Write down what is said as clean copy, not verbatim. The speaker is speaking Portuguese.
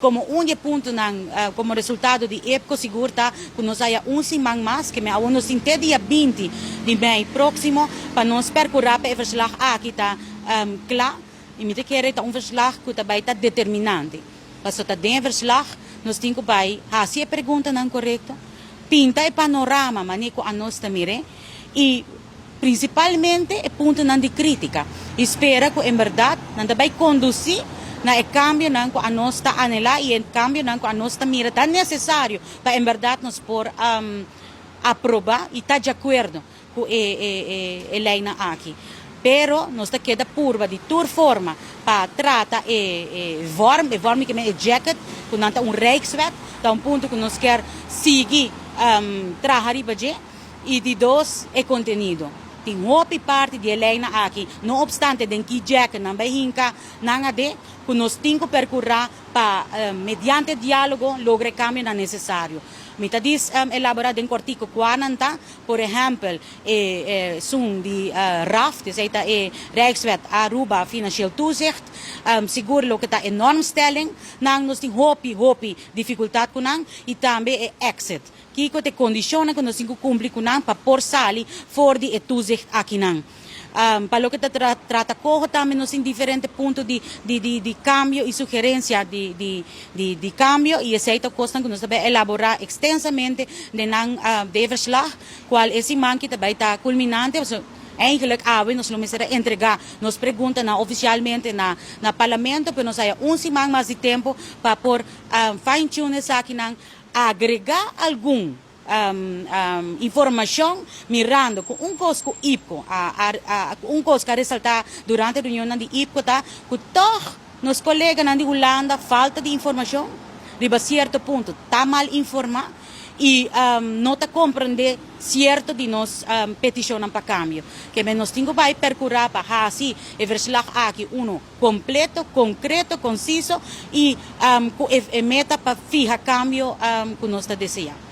Como punto como resultado de época segura que nós haya semana mais que me aonde até dia 20 de mês próximo para nós percorrer para o verslag aqui tá claro e me querer tá verslag que tá vai tá determinante para só tá dentro verslag nós temos que vai se a pergunta não correta pinta o panorama manico a nós também e principalmente o ponto de crítica espera que em verdade não vai conduzir na e cambio não a nós está anela e em cambio não a nós está mira tá necessário para em verdade nós por aprovar e tá de acordo com a lei na aqui pero nós está queda purva de toda forma para tratar forma que me jacket com não Rijkswet tá ponto que nós quer seguir trabalhar e de dois é conteúdo tem uma parte de lei na aqui não obstante den que jacket não vai hinca nada de que nós temos que percorrer para mediante diálogo lograr cambio não necessário Mita diz elaborado em artigo 40, por exemplo, som de RAF, dus heet Rijkswet Aruba Financieel Toezicht, seguro que está enorme stelling, nang nos tem hopi dificuldade com nang, e também exit. Que te condiciona que nós temos que cumprir com nang para por sali for de toezicht aqui nang. Para lo que trata corro também nos em diferentes pontos de cambio e sugerência de cambio e aceita costa que nós também elaborar extensamente de verslag qual esse man que também está culminante eigenlijk nós vamos entregar nos pergunta oficialmente na parlamento para nós haya semana mais de tempo para por fine tune essa aqui agregar algum informação mirando com coisa que o IPCO, coisa que ressaltar durante a reunião de IPCO, que todos os colegas de Holanda falta de informação, de certo ponto, está mal informado e não está compreender certo de nos petição para cambio. Que nós temos que percorrer para assim, e verslag aqui completo, concreto, conciso e meta para fijar cambio que nós desejamos.